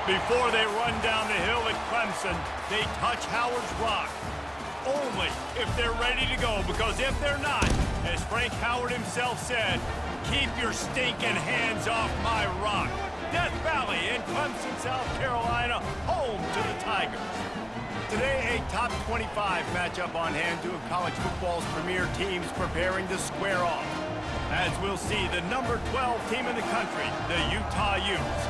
Before they run down the hill at Clemson, they touch Howard's rock. Only if they're ready to go, because if they're not, as Frank Howard himself said, keep your stinking hands off my rock. Death Valley in Clemson, South Carolina, home to the Tigers. Today, a top 25 matchup on hand, two of college football's premier teams preparing to square off. As we'll see, the number 12 team in the country, the Utah Utes,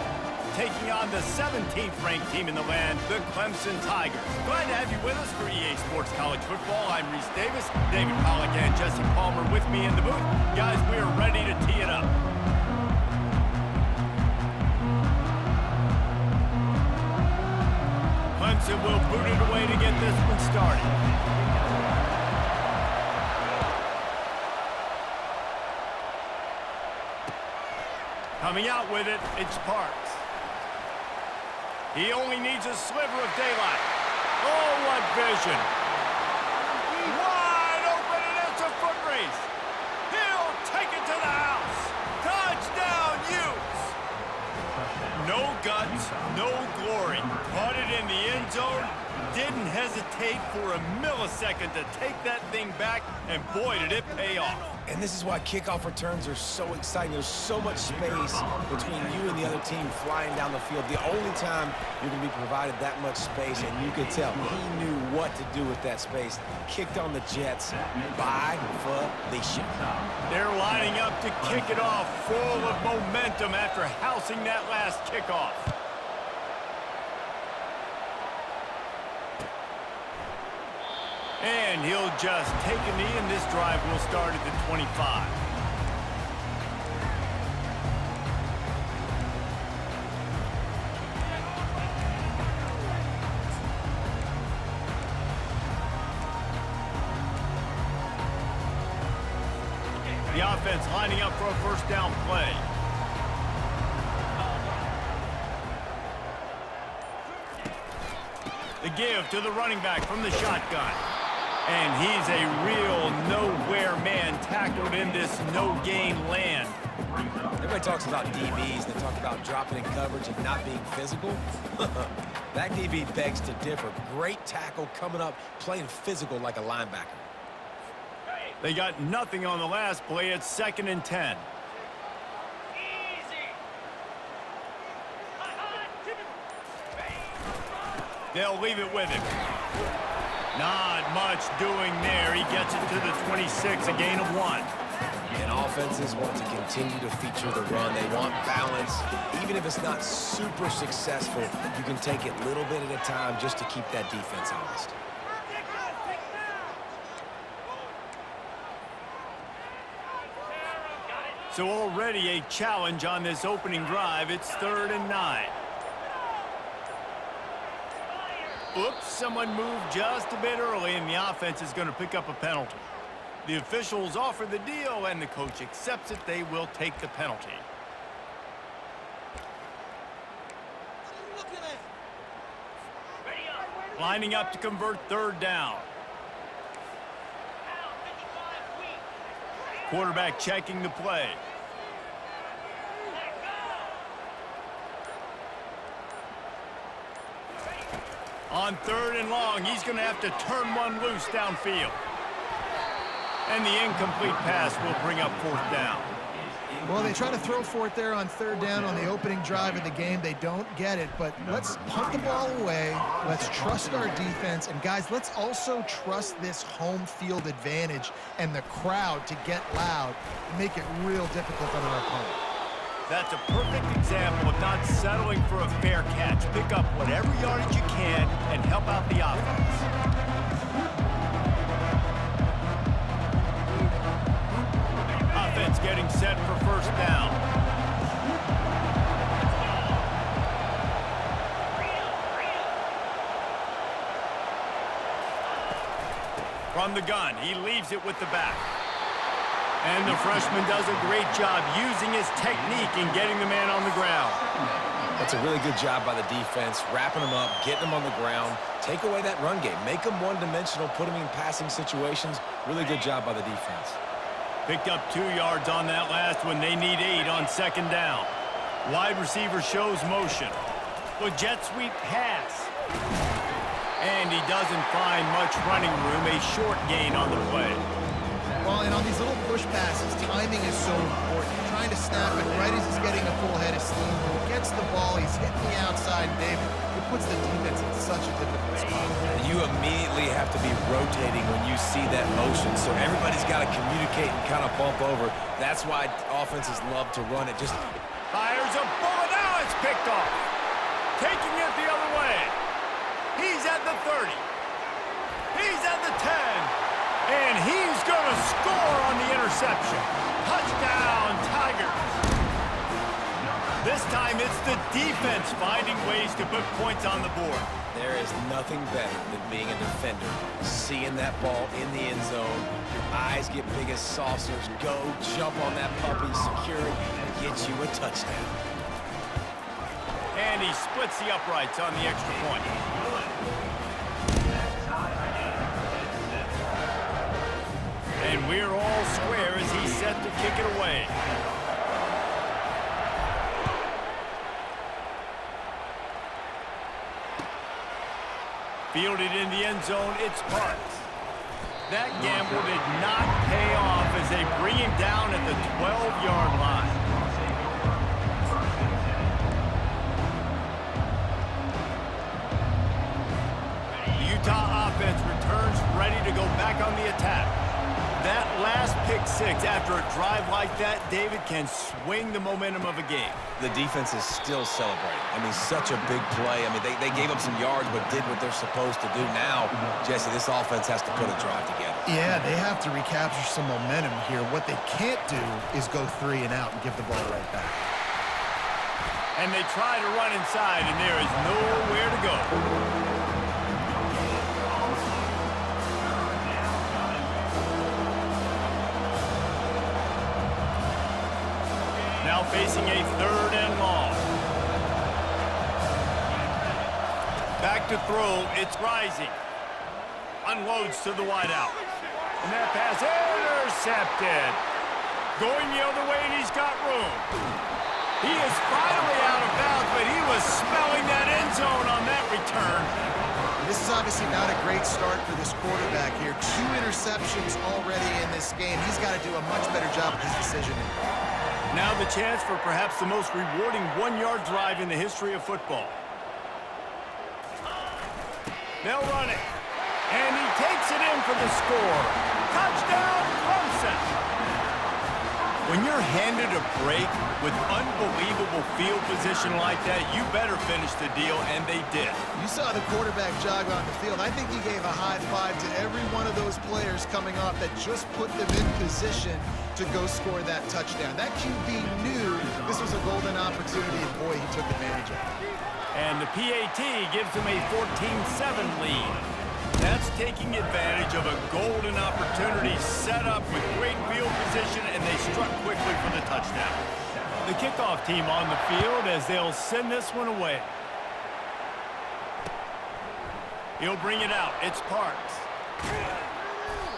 taking on the 17th ranked team in the land, the Clemson Tigers. Glad to have you with us for EA Sports College Football. I'm Reese Davis, David Pollack and Jesse Palmer with me in the booth. Guys, we are ready to tee it up. Clemson will boot it away to get this one started. Coming out with it, it's Parks. He only needs a sliver of daylight. Oh, what vision. Wide open, and it's a foot race. He'll take it to the house. Touchdown, Utes. No guts, no glory. Caught it in the end zone. Didn't hesitate for a millisecond to take that thing back, and boy, did it pay off. And this is why kickoff returns are so exciting. There's so much space between you and the other team flying down the field. The only time you're going to be provided that much space, and you could tell he knew what to do with that space. Kicked on the Jets by Felicia. They're lining up to kick it off, full of momentum after housing that last kickoff. And he'll just take a knee, and this drive will start at the 25. The offense lining up for a first down play. The give to the running back from the shotgun. And he's a real nowhere man tackled in this no-gain land. Everybody talks about DBs. They talk about dropping in coverage and not being physical. That DB begs to differ. Great tackle coming up, playing physical like a linebacker. They got nothing on the last play. It's 2nd and 10. They'll leave it with him. Not much doing there. He gets it to the 26, a gain of 1. And offenses want to continue to feature the run. They want balance. Even if it's not super successful, you can take it a little bit at a time just to keep that defense honest. So already a challenge on this opening drive. It's 3rd and 9. Oops, someone moved just a bit early, and the offense is going to pick up a penalty. The officials offer the deal, and the coach accepts it. They will take the penalty. Lining up to convert 3rd down. Quarterback checking the play. On 3rd and long, he's going to have to turn one loose downfield. And the incomplete pass will bring up 4th down. Well, they try to throw for it there on 3rd down on the opening drive of the game. They don't get it, but let's punt the ball away. Let's trust our defense. And, guys, let's also trust this home field advantage and the crowd to get loud and make it real difficult on our opponent. That's a perfect example of not settling for a fair catch. Pick up whatever yardage you can and help out the offense. Offense getting set for 1st down. From the gun, he leaves it with the back. And the freshman does a great job using his technique and getting the man on the ground. That's a really good job by the defense, wrapping them up, getting them on the ground. Take away that run game. Make them one-dimensional, put them in passing situations. Really good job by the defense. Picked up 2 yards on that last one. They need 8 on 2nd down. Wide receiver shows motion. The jet sweep pass. And he doesn't find much running room, a short gain on the play. Well, and on these little push passes, timing is so important. You're trying to snap it right as he's getting a full head of steam. When he gets the ball, he's hitting the outside, David. It puts the defense in such a difficult spot. You immediately have to be rotating when you see that motion, so everybody's got to communicate and kind of bump over. That's why offenses love to run it. Just fires a bullet. Now it's picked off. Taking it the other way. He's at the 30. He's at the 10. And he's going to score on the interception. Touchdown, Tigers. This time it's the defense finding ways to put points on the board. there is nothing better than being a defender, seeing that ball in the end zone, your eyes get big as saucers, go jump on that puppy, secure it, and get you a touchdown. And he splits the uprights on the extra point. And we're all square as he's set to kick it away. Fielded in the end zone, it's Parks. That gamble did not pay off as they bring him down at the 12-yard line. The Utah offense returns ready to go back on the attack. That last pick six after a drive like that, David, can swing the momentum of a game. The defense is still celebrating. I mean, such a big play. I mean, they gave up some yards but did what they're supposed to do. Now, Jesse, this offense has to put a drive together. Yeah, they have to recapture some momentum here. What they can't do is go 3 and out and give the ball right back. And they try to run inside, and there is nowhere to go. Now facing a 3rd and long. Back to throw, it's Rising. Unloads to the wideout. And that pass intercepted. Going the other way, and he's got room. He is finally out of bounds, but he was smelling that end zone on that return. This is obviously not a great start for this quarterback here. 2 interceptions already in this game. He's got to do a much better job of his decision-making. Now the chance for perhaps the most rewarding 1-yard drive in the history of football. They'll run it. And he takes it in for the score. Touchdown, Clemson! When you're handed a break with unbelievable field position like that, you better finish the deal, and they did. You saw the quarterback jog on the field. I think he gave a high five to every one of those players coming off that just put them in position to go score that touchdown. That QB knew this was a golden opportunity, and boy, he took advantage of it. And the PAT gives them a 14-7 lead. That's taking advantage of a golden opportunity set up with great field position, and they struck quickly for the touchdown. The kickoff team on the field as they'll send this one away. He'll bring it out. It's Parks.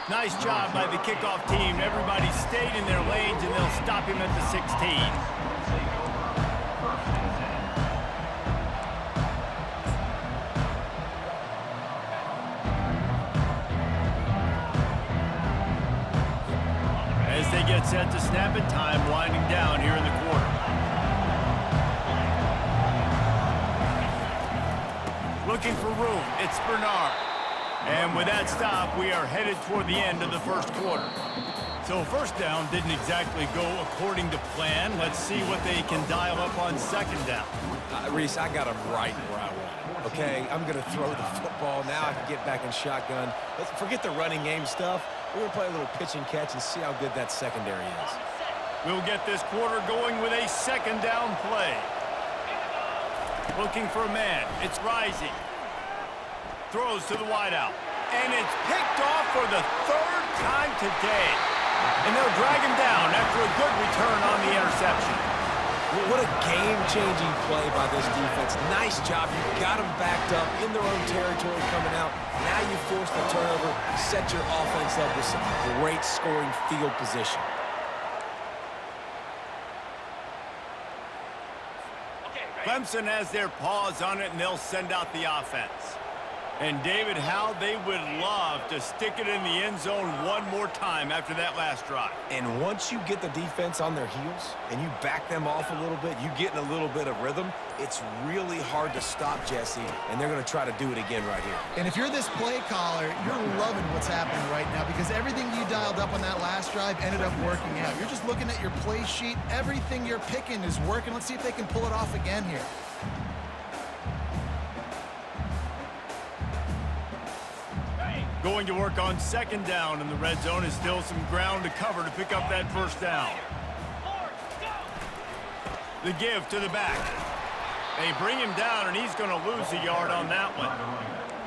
Nice job by the kickoff team. Everybody stayed in their lanes, and they'll stop him at the 16. As they get set to snap it, time winding down here in the quarter. Looking for room, it's Bernard. And with that stop, we are headed toward the end of the first quarter. So first down didn't exactly go according to plan. Let's see what they can dial up on second down. Reese, I got him right where I want him. Okay, I'm going to throw the football. Now I can get back in shotgun. Let's forget the running game stuff. We're going to play a little pitch and catch and see how good that secondary is. We'll get this quarter going with a second down play. Looking for a man. It's Rising. Throws to the wideout. And it's picked off for the 3rd time today. And they'll drag him down after a good return on the interception. What a game-changing play by this defense. Nice job. You got them backed up in their own territory coming out. Now you force the turnover, set your offense up with some great scoring field position. Clemson has their paws on it, and they'll send out the offense. And, David, how they would love to stick it in the end zone one more time after that last drive. And once you get the defense on their heels and you back them off a little bit, you get in a little bit of rhythm, it's really hard to stop, Jesse, and they're going to try to do it again right here. And if you're this play caller, you're loving what's happening right now because everything you dialed up on that last drive ended up working out. You're just looking at your play sheet. Everything you're picking is working. Let's see if they can pull it off again here. Going to work on second down in the red zone is still some ground to cover to pick up that first down. The give to the back. They bring him down, and he's going to lose a yard on that one.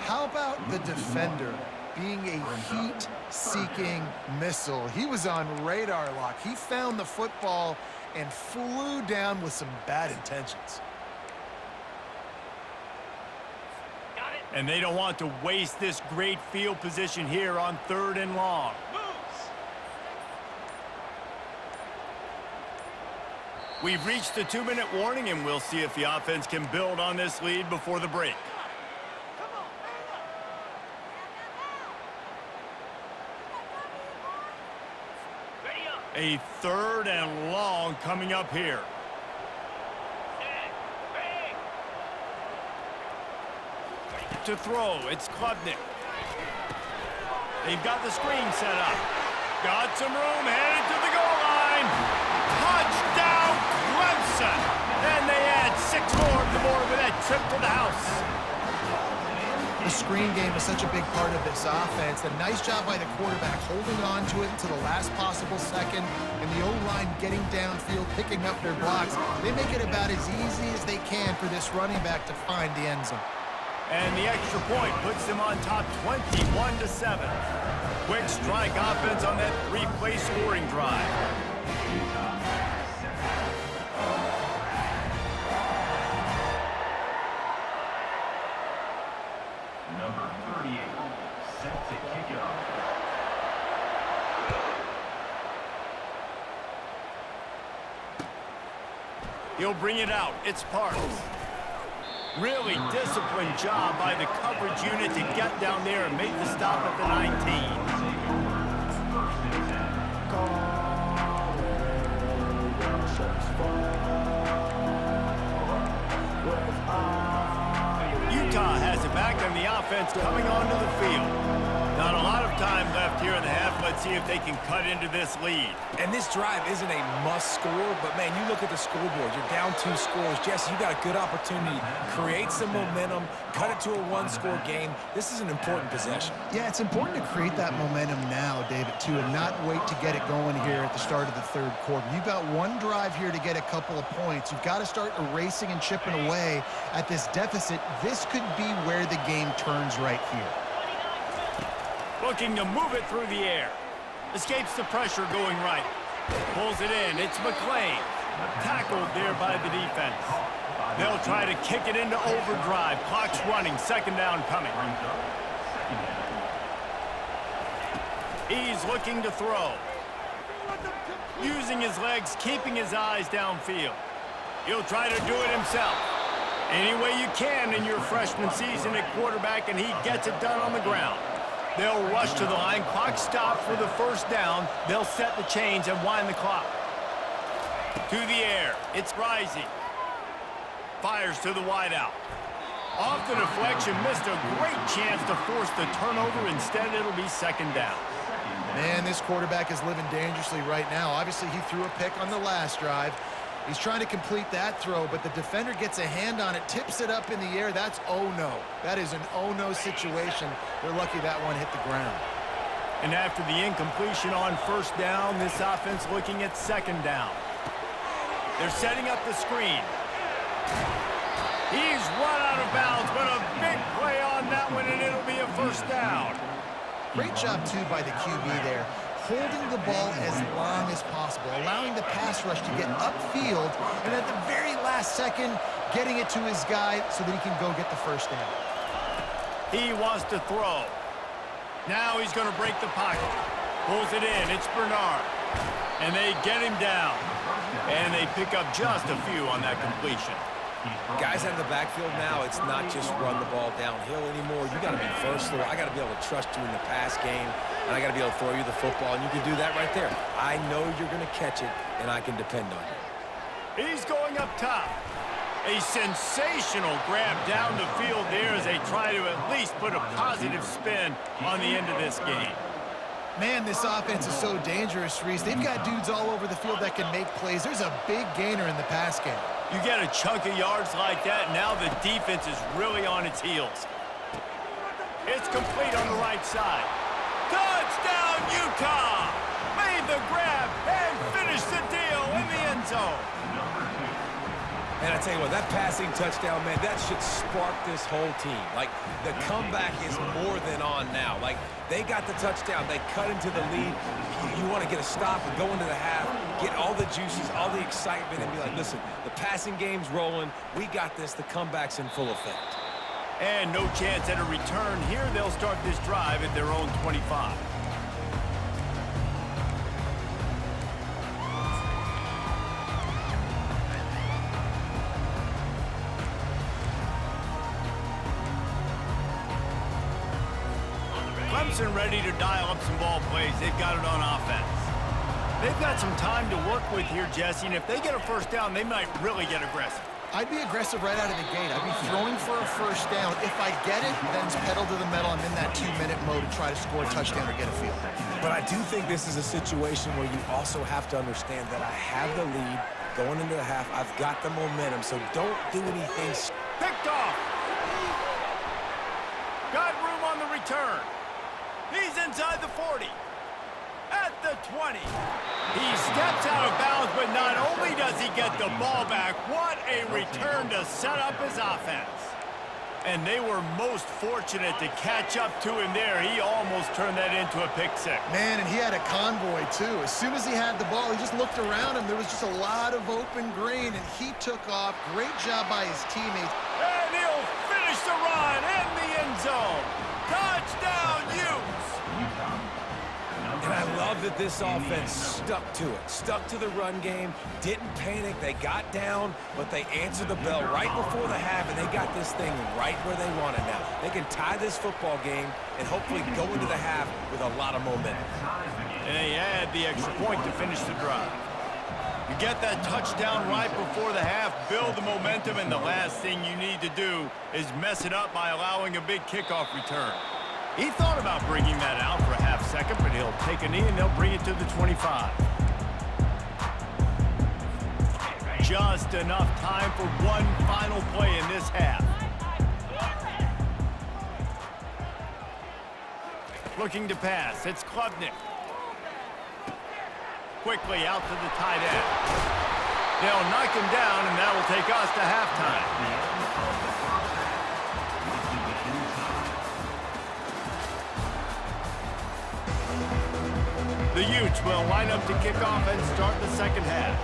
How about the defender being a heat-seeking missile? He was on radar lock. He found the football and flew down with some bad intentions. And they don't want to waste this great field position here on 3rd and long. We've reached the 2-minute warning, and we'll see if the offense can build on this lead before the break. A 3rd and long coming up here. To throw, it's Klubnik. They've got the screen set up. Got some room, headed to the goal line. Touchdown, Clemson! And they add 6 more to the board with that trip to the house. The screen game is such a big part of this offense. A nice job by the quarterback holding on to it until the last possible second, and the O-line getting downfield, picking up their blocks. They make it about as easy as they can for this running back to find the end zone. And the extra point puts them on top 21-7. Quick strike offense on that 3-play scoring drive. Number 38, set to kick it off. He'll bring it out. It's Parks. Really disciplined job by the coverage unit to get down there and make the stop at the 19. Utah has it back on the offense coming onto the field. Not a lot of time left here in the half. Let's see if they can cut into this lead. And this drive isn't a must score, but, man, you look at the scoreboard. You're down 2 scores. Jesse, you got a good opportunity. Create some momentum. Cut it to a 1-score game. This is an important possession. Yeah, it's important to create that momentum now, David, too, and not wait to get it going here at the start of the 3rd quarter. You've got one drive here to get a couple of points. You've got to start erasing and chipping away at this deficit. This could be where the game turns right here. Looking to move it through the air. Escapes the pressure going right. Pulls it in. It's McClain. Tackled there by the defense. They'll try to kick it into overdrive. Clock's running. 2nd down coming. He's looking to throw. Using his legs, keeping his eyes downfield. He'll try to do it himself. Any way you can in your freshman season at quarterback, and he gets it done on the ground. They'll rush to the line. Clock stopped for the 1st down. They'll set the chains and wind the clock. To the air. It's Rising. Fires to the wideout. Off the deflection. Missed a great chance to force the turnover. Instead, it'll be 2nd down. Man, this quarterback is living dangerously right now. Obviously, he threw a pick on the last drive. He's trying to complete that throw, but the defender gets a hand on it, tips it up in the air. That's oh-no. That is an oh-no situation. They're lucky that one hit the ground. And after the incompletion on 1st down, this offense looking at 2nd down. They're setting up the screen. He's run out of bounds, but a big play on that one, and it'll be a 1st down. Great job, too, by the QB there. Holding the ball as long as possible, allowing the pass rush to get upfield, and at the very last second, getting it to his guy so that he can go get the 1st down. He wants to throw. Now he's going to break the pocket. Pulls it in. It's Bernard. And they get him down. And they pick up just a few on that completion. Guys out of the backfield now, it's not just run the ball downhill anymore. You got to be versatile. I got to be able to trust you in the pass game, and I got to be able to throw you the football, and you can do that right there. I know you're going to catch it, and I can depend on you. He's going up top. A sensational grab down the field there as they try to at least put a positive spin on the end of this game. Man, this offense is so dangerous, Reese. They've got dudes all over the field that can make plays. There's a big gainer in the pass game. You get a chunk of yards like that, now the defense is really on its heels. It's complete on the right side. Touchdown, Utah! Made the grab and finished the deal in the end zone. And I tell you what, that passing touchdown, man, that should spark this whole team. Like, the comeback is more than on now. Like, they got the touchdown. They cut into the lead. You want to get a stop and go into the half, get all the juices, all the excitement, and be like, listen, the passing game's rolling. We got this. The comeback's in full effect. And no chance at a return here. They'll start this drive at their own 25. Clemson ready to dial up some ball plays. They've got it on offense. They've got some time to work with here, Jesse, and if they get a first down, they might really get aggressive. I'd be aggressive right out of the gate. I'd be throwing for a first down. If I get it, then it's pedal to the metal. I'm in that 2-minute mode to try to score a touchdown or get a field. But I do think this is a situation where you also have to understand that I have the lead going into the half. I've got the momentum, so don't do anything. Picked off. Got room on the return. He's inside the 40. At the 20. He steps out of bounds, but not only does he get the ball back, what a return to set up his offense. And they were most fortunate to catch up to him there. He almost turned that into a pick six. Man, and he had a convoy, too. As soon as he had the ball, he just looked around him. There was just a lot of open green, and he took off. Great job by his teammates. And he'll finish the run in the end zone. Touchdown, Utes! And I love that this offense stuck to it, stuck to the run game, didn't panic. They got down, but they answered the bell right before the half, and they got this thing right where they want it now. They can tie this football game and hopefully go into the half with a lot of momentum. And they add the extra point to finish the drive. You get that touchdown right before the half, build the momentum, and the last thing you need to do is mess it up by allowing a big kickoff return. He thought about bringing that out for a half second, but he'll take a knee and they'll bring it to the 25. Just enough time for one final play in this half. Looking to pass, it's Klubnik. Quickly out to the tight end. They'll knock him down, and that will take us to halftime. The Utes will line up to kick off and start the second half.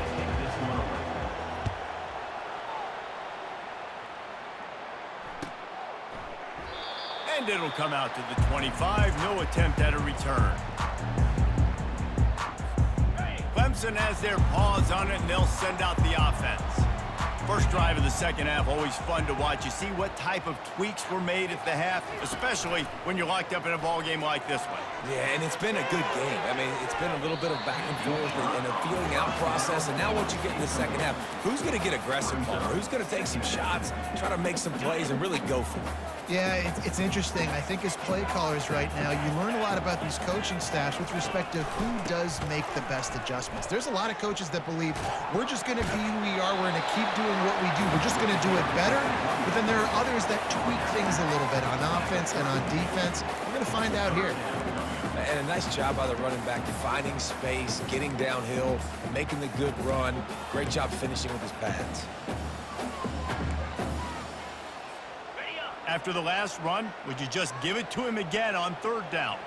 And it'll come out to the 25. No attempt at a return. Clemson has their paws on it, and they'll send out the offense. First drive of the second half, always fun to watch. You see what type of tweaks were made at the half, especially when you're locked up in a ball game like this one. Yeah, and it's been a good game. I mean, it's been a little bit of back and forth and a feeling out process. And now what you get in the second half, who's going to get aggressive more? Who's going to take some shots, try to make some plays, and really go for it? Yeah, it's interesting. I think as play callers right now, you learn a lot about these coaching staffs with respect to who does make the best adjustments. There's a lot of coaches that believe we're just going to be who we are. We're going to keep doing what we do. We're just going to do it better. But then there are others that tweak things a little bit on offense and on defense. We're going to find out here. And a nice job by the running back, finding space, getting downhill, making the good run. Great job finishing with his pads. After the last run, would you just give it to him again on third down?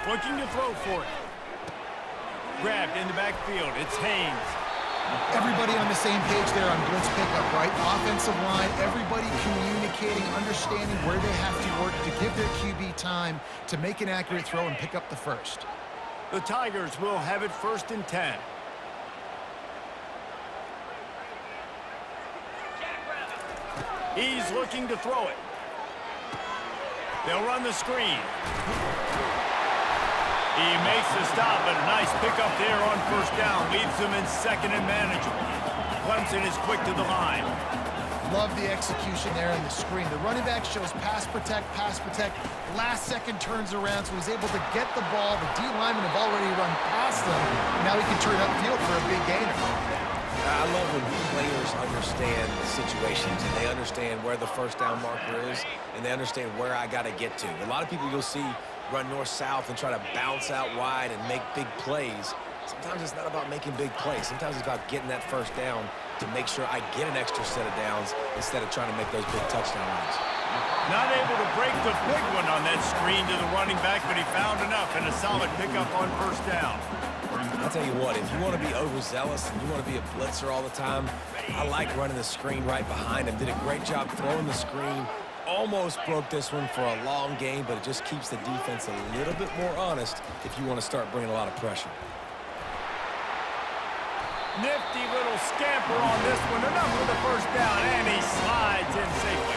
Looking to throw for it. Grabbed in the backfield. It's Haynes. Everybody on the same page there on blitz pickup, right? Offensive line, everybody communicating, understanding where they have to work to give their QB time to make an accurate throw and pick up the first. The Tigers will have it 1st and 10. He's looking to throw it. They'll run the screen. He makes the stop, but a nice pickup there on first down. Leaves them in second and manageable. Clemson is quick to the line. Love the execution there in the screen. The running back shows pass protect, last second turns around, so he's able to get the ball. The D linemen have already run past him. Now he can turn upfield for a big gainer. I love when players understand situations and they understand where the first down marker is and they understand where I got to get to. A lot of people you'll see run north-south and try to bounce out wide and make big plays. Sometimes it's not about making big plays. Sometimes it's about getting that first down to make sure I get an extra set of downs instead of trying to make those big touchdown runs. Not able to break the big one on that screen to the running back, but he found enough and a solid pickup on first down. I'll tell you what, if you want to be overzealous and you want to be a blitzer all the time, I like running the screen right behind him. Did a great job throwing the screen. Almost broke this one for a long game, but it just keeps the defense a little bit more honest if you want to start bringing a lot of pressure. Nifty little scamper on this one. Enough for the first down, and he slides in safely.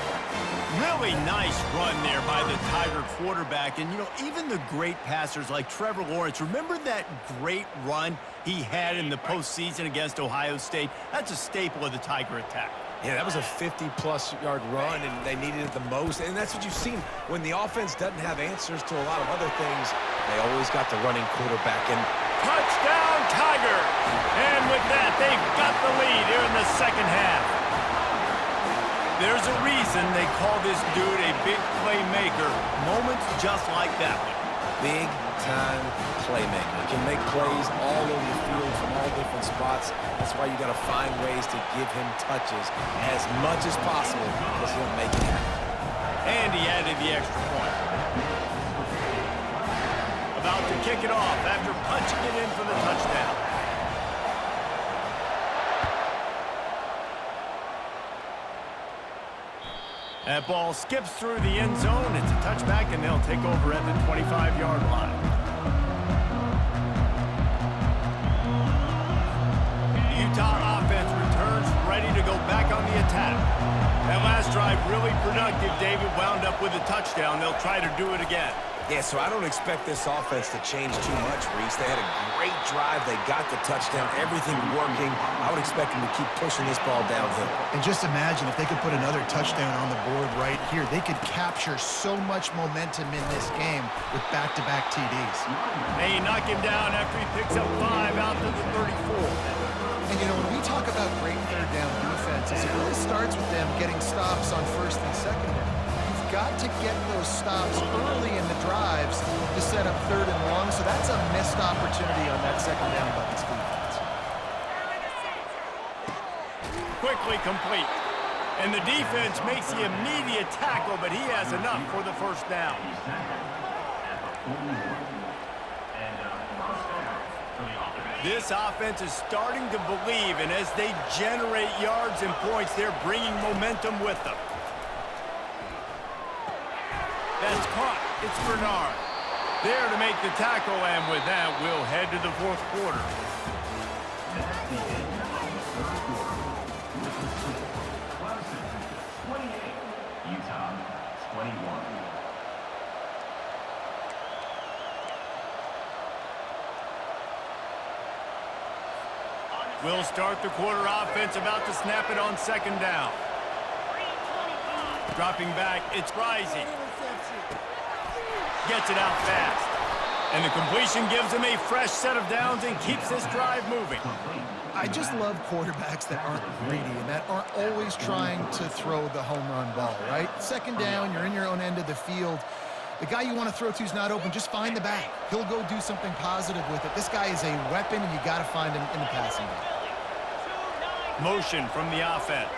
Really nice run there by the Tiger quarterback. And, you know, even the great passers like Trevor Lawrence, remember that great run he had in the postseason against Ohio State? That's a staple of the Tiger attack. Yeah, that was a 50-plus yard run, and they needed it the most. And that's what you've seen. When the offense doesn't have answers to a lot of other things, they always got the running quarterback. And touchdown, Tiger! And with that, they've got the lead here in the second half. There's a reason they call this dude a big playmaker. Moments just like that one. Big-time playmaker. Can make plays all over the field from all different spots. That's why you got to find ways to give him touches as much as possible because he'll make it happen. And he added the extra point. About to kick it off after punching it in for the touchdown. That ball skips through the end zone. It's a touchback, and they'll take over at the 25-yard line. The Utah offense returns ready to go back on the attack. That last drive really productive. David wound up with a touchdown. They'll try to do it again. Yeah, so I don't expect this offense to change too much, Reese. They had a great drive. They got the touchdown. Everything working. I would expect them to keep pushing this ball downhill. And just imagine if they could put another touchdown on the board right here. They could capture so much momentum in this game with back-to-back TDs. They knock him down after he picks up 5 out to the 34. And, you know, when we talk about great third down defenses, it really starts with them getting stops on first and second down. You've got to get those stops early in the drives to set up third and long, so that's a missed opportunity on that second down by this defense. Quickly complete. And the defense makes the immediate tackle, but he has enough for the first down. This offense is starting to believe, and as they generate yards and points, they're bringing momentum with them. That's caught. It's Bernard. There to make the tackle, and with that, we'll head to the fourth quarter. That's the end of the third quarter. With the score, Clemson 28, Utah 21. We'll start the quarter offense, about to snap it on second down. Dropping back, it's Rising. Gets it out fast. And the completion gives him a fresh set of downs and keeps this drive moving. I just love quarterbacks that aren't greedy and that aren't always trying to throw the home run ball, right? Second down, you're in your own end of the field. The guy you want to throw to is not open. Just find the back. He'll go do something positive with it. This guy is a weapon, and you got to find him in the passing game. Motion from the offense.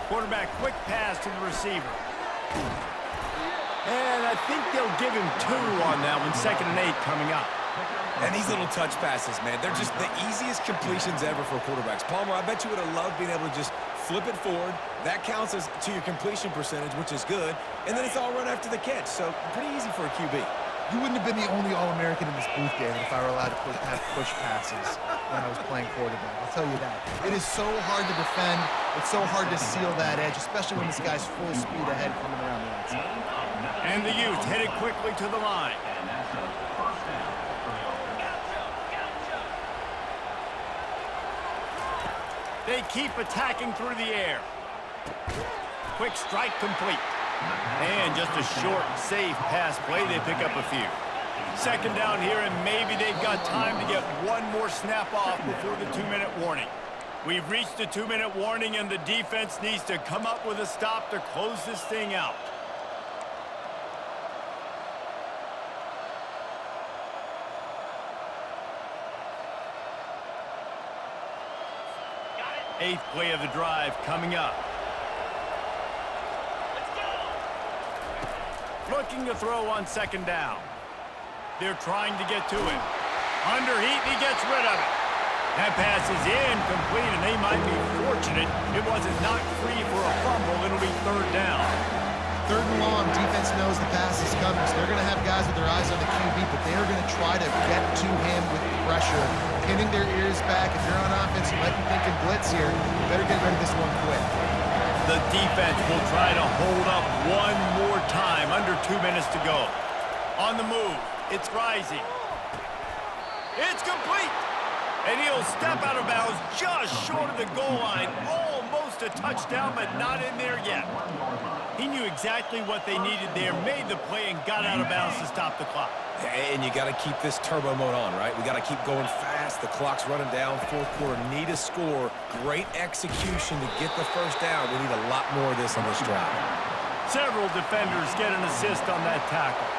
Quarterback quick pass to the receiver. And I think they'll give him 2 on that one. 2nd and 8 coming up. And these little touch passes, man, they're just the easiest completions ever for quarterbacks. Palmer, I bet you would have loved being able to just flip it forward. That counts as to your completion percentage, which is good. And then it's all run after the catch. So pretty easy for a QB. You wouldn't have been the only All-American in this booth, David, if I were allowed to have push passes. when I was playing quarterback. I'll tell you that. It is so hard to defend. It's so hard to seal that edge, especially when this guy's full speed ahead coming around the outside. And the Utes headed quickly to the line. And that's a first down for the offense. They keep attacking through the air. Quick strike complete. And just a short, safe pass play. They pick up a few. Second down here, and maybe they've got time to get one more snap off before the 2-minute warning. We've reached the 2-minute warning, and the defense needs to come up with a stop to close this thing out. Eighth play of the drive coming up. Looking to throw on second down. They're trying to get to him. Under heat, he gets rid of it. That pass is incomplete, and they might be fortunate it wasn't knocked free for a fumble. It'll be third down. Third and long, defense knows the pass is coming, so they're going to have guys with their eyes on the QB, but they are going to try to get to him with pressure, pinning their ears back. If you're on offense, you might be thinking blitz here. You better get rid of this one quick. The defense will try to hold up one more time. Under 2 minutes to go. On the move. It's rising. It's complete. And he'll step out of bounds just short of the goal line. Almost a touchdown, but not in there yet. He knew exactly what they needed there, made the play, and got out of bounds to stop the clock. And you got to keep this turbo mode on, right? We got to keep going fast. The clock's running down. Fourth quarter, need a score. Great execution to get the first down. We need a lot more of this on this drive. Several defenders get an assist on that tackle.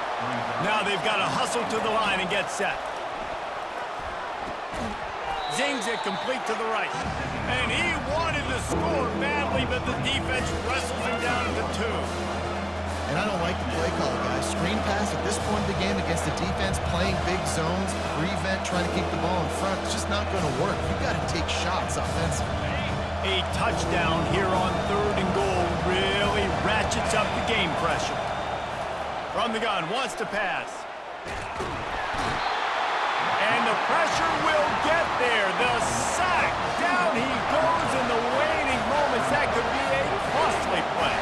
Now they've got to hustle to the line and get set. Zings it complete to the right. And he wanted to score badly, but the defense wrestles him down at the 2. And I don't like the play call, guys. Screen pass at this point of the game against the defense, playing big zones, prevent, trying to keep the ball in front. It's just not going to work. You've got to take shots offensively. A touchdown here on third and goal really ratchets up the game pressure. From the gun, wants to pass. And the pressure will get there. The sack. Down he goes in the waning moments. That could be a costly play.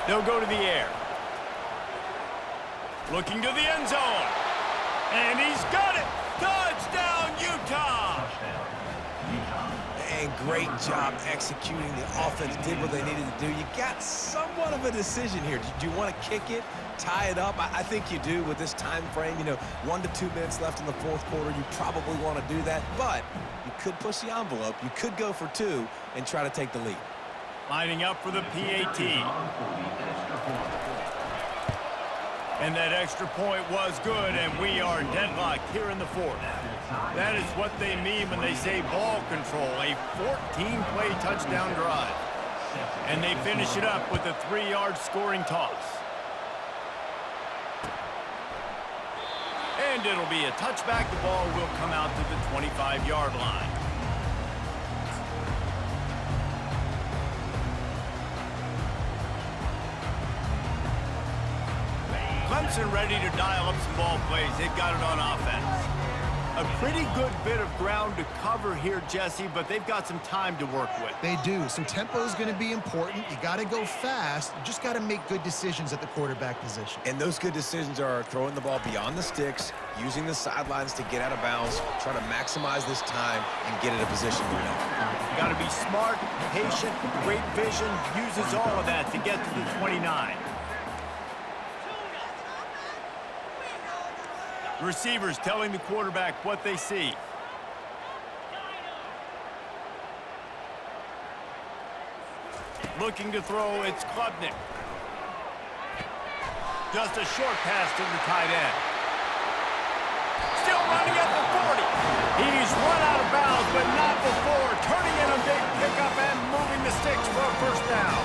They'll go to the air. Looking to the end zone. And he's got it. Touchdown, Utah. And great job executing. The offense did what they needed to do. You got somewhat of a decision here. Do you want to kick it, tie it up? I think you do with this time frame. 1 to 2 minutes left in the fourth quarter. You probably want to do that, but you could push the envelope. You could go for 2 and try to take the lead. Lining up for the PAT. And that extra point was good, and we are deadlocked here in the fourth. That is what they mean when they say ball control, a 14-play touchdown drive. And they finish it up with a 3-yard scoring toss. And it'll be a touchback. The ball will come out to the 25-yard line. Clemson ready to dial up some ball plays. They've got it on offense. A pretty good bit of ground to cover here, Jesse, but they've got some time to work with. They do. So tempo is going to be important. You got to go fast. You just got to make good decisions at the quarterback position. And those good decisions are throwing the ball beyond the sticks, using the sidelines to get out of bounds, trying to maximize this time and get in a position to win. You got to be smart, patient, great vision, uses all of that to get to the 29. Receivers telling the quarterback what they see. Looking to throw, it's Klubnik. Just a short pass to the tight end. Still running at the 40. He's run out of bounds, but not before. Turning in a big pickup and moving the sticks for a first down.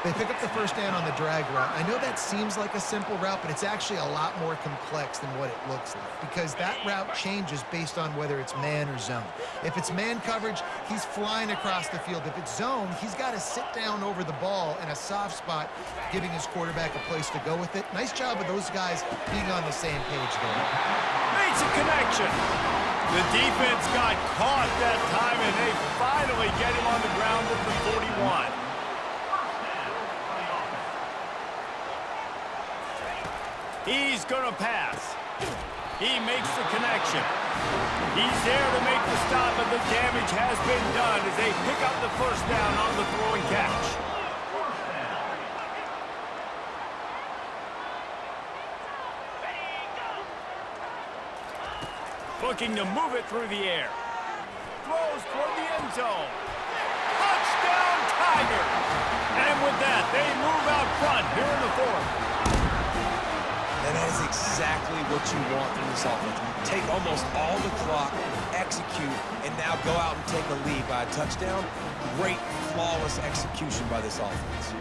They pick up the first down on the drag route. I know that seems like a simple route, but it's actually a lot more complex than what it looks like because that route changes based on whether it's man or zone. If it's man coverage, he's flying across the field. If it's zone, he's got to sit down over the ball in a soft spot, giving his quarterback a place to go with it. Nice job of those guys being on the same page there. Makes a connection. The defense got caught that time, and they finally get him on the ground at the 41. He's going to pass. He makes the connection. He's there to make the stop, but the damage has been done as they pick up the first down on the throw and catch. Looking to move it through the air. Throws toward the end zone. Touchdown, Tigers! And with that, they move out front here in the fourth. And that is exactly what you want from this offense. Take almost all the clock, execute, and now go out and take a lead by a touchdown. Great, flawless execution by this offense.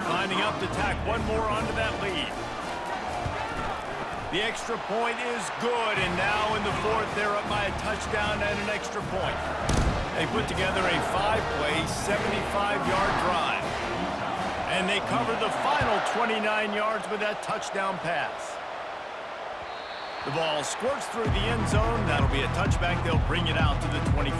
Lining up to tack one more onto that lead. The extra point is good, and now in the fourth, they're up by a touchdown and an extra point. They put together a 5-play, 75-yard drive. And they cover the final 29 yards with that touchdown pass. The ball squirts through the end zone. That'll be a touchback. They'll bring it out to the 25.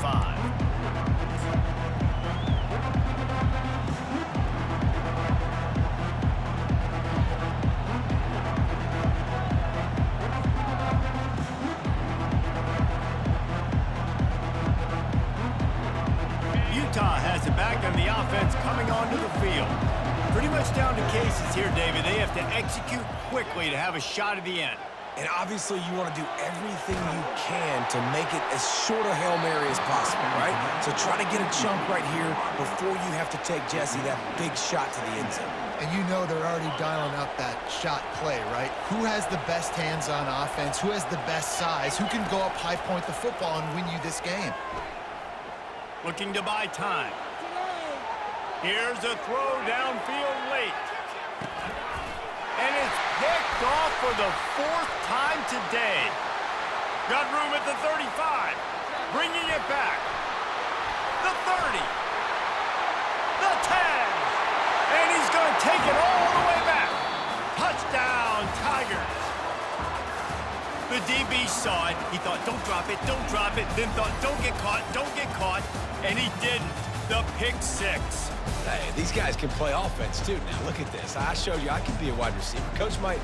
Utah has it back on the offense coming onto the field. Pretty much down to cases here, David. They have to execute quickly to have a shot at the end. And obviously, you want to do everything you can to make it as short a Hail Mary as possible, right? So try to get a chunk right here before you have to take Jesse that big shot to the end zone. And you know they're already dialing up that shot play, right? Who has the best hands on offense? Who has the best size? Who can go up high point the football and win you this game? Looking to buy time. Here's a throw downfield late. And it's picked off for the fourth time today. Got room at the 35. Bringing it back. The 30. The 10. And he's going to take it all the way back. Touchdown, Tigers. The DB saw it. He thought, don't drop it, don't drop it. Then thought, don't get caught, don't get caught. And he didn't. The pick six. Hey, these guys can play offense, too. Now, look at this. I showed you I can be a wide receiver. Coach might